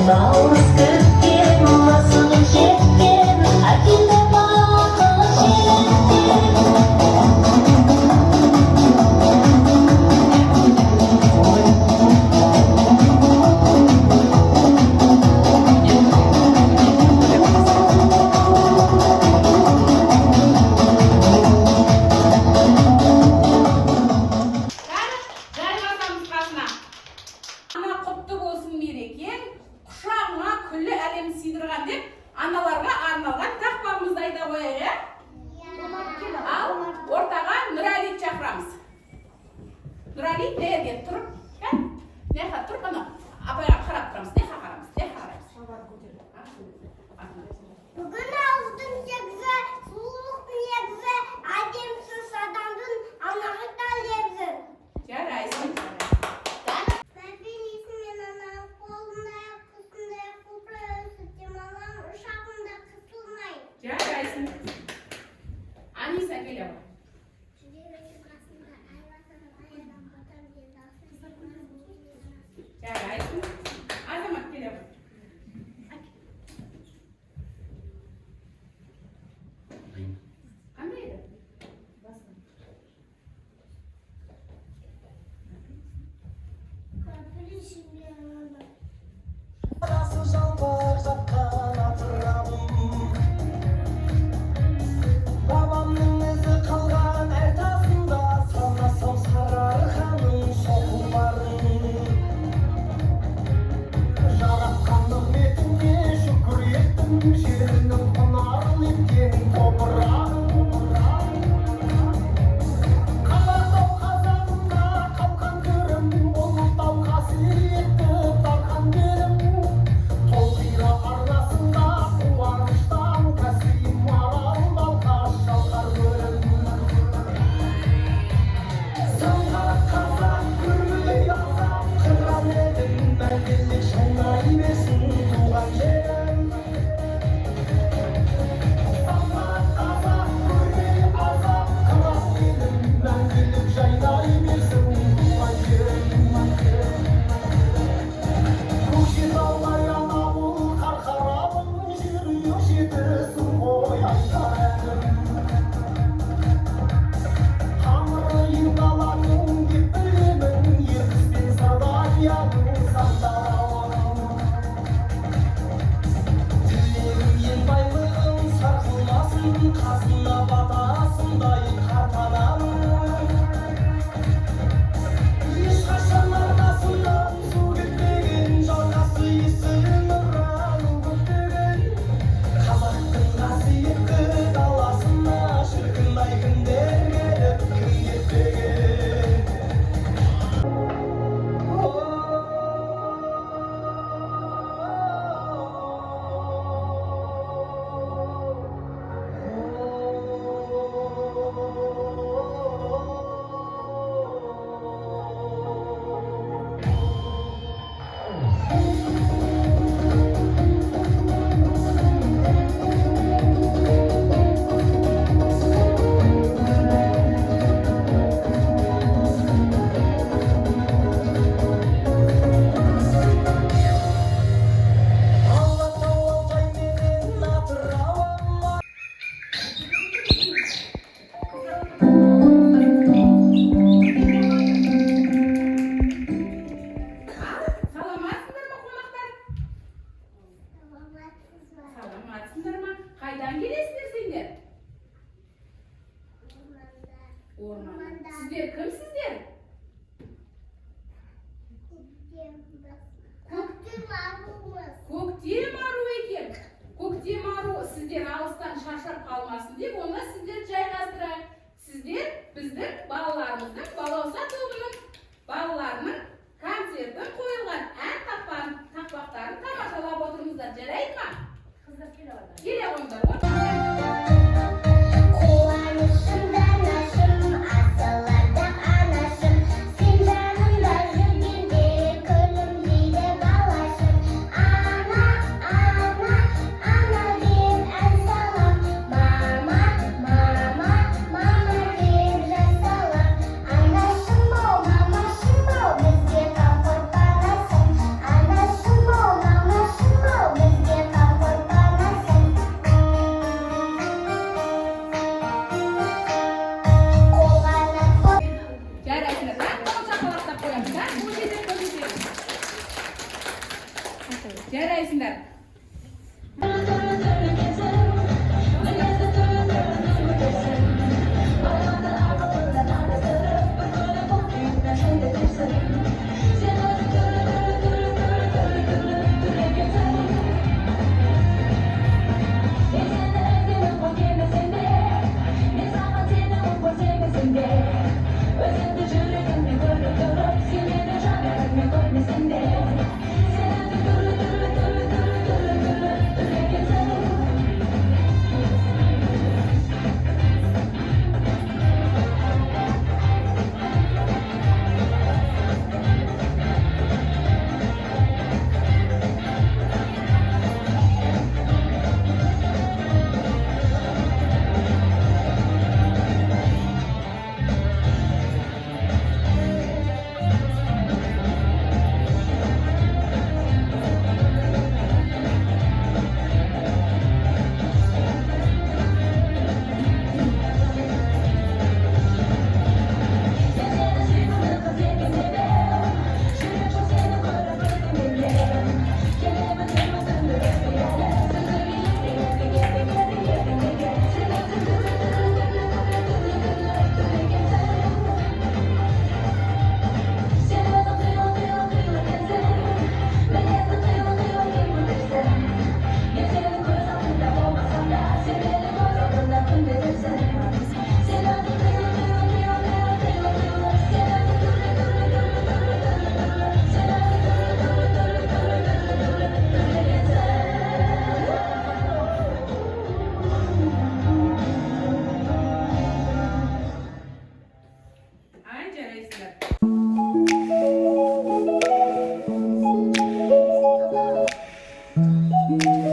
8наурыз күткен асығып жеткен әкелді бақыт аналарға арналған тақпағымызды айта қояйық, иә? Ал ортаға Нұрәлиді шақырамыз. Нұрәли, неге тұрып? Неға тұрып, ана апайға қарап тұрамыз. Неға қарамыз? Неға қараймыз? Бүгін ауылдың тегізі, сұлулықтың егізі, әдемсіз адамдың анағыта лебізі. Жарайсың. Жарайсың. Аниса келе бар. Жарайсың. Азамат келе бар. Қандай еді? Арасы жалпақ жатқан атырабым бабамның ізі қалған әр тасында санасам сарыарқаның шоқыларын жаратқанның бетіне шүкір еттім жерінің құнарын еткен топырағын қазақтау қазағында қалқан көрім ұлытау қасиетті тарқан берім толқиды арнасында қуаныштан кәсіп марал балқаш шалқар көрім самғақ қазақ көрмей азап қырған едім мәңгілік шайнай берсін туған жерім самғақ қазақ көрмей азап қырған едім мәңгілік жайнай берсін туған жерім көкшетау аян ауыл қарқаралым жүрек жетісің ғой айтар әнім тамыры даланың деп білемін ертіс пен сырдарияның сандалауын тілегім ен байлығым сарқылмасын қасына батасындай қартанамын ешқашан арқасынан су кетпеген жалғасы есігін ұраны көптеген қазақтың қасиетті даласына шіркін-ай кімдер келіп кім кетпеген Алатау алтай менен атырауым Саламатсыңдар ма, қонақтар? Саламатсыңдар ма? Қайдан келесіңдер сендер? Ормандан. Сіздер кімсіздер? Көктем ару екен. Көктем ару сіздер алыстан шаршап қалмасын деп, оны сіздер жайғастырайық. Сіздер біздің балаларымыздың балауса тобының балаларының концертін қойылған ән тақпақтарын тамашалап отырыңыздар. Жарайды ма? Қыздар келе жатыр. Келе қойыңдар. Қуанышым данашым, асыларда анашым, сен жанымда жүргенде күлімдейді балашым. Ана, ана, ана деп ән салам, мама, мама, мама деп жас салам. Анашым ау, мамашым ау, бізге қамқор парасың. Анашым ау, мамашым Айлин.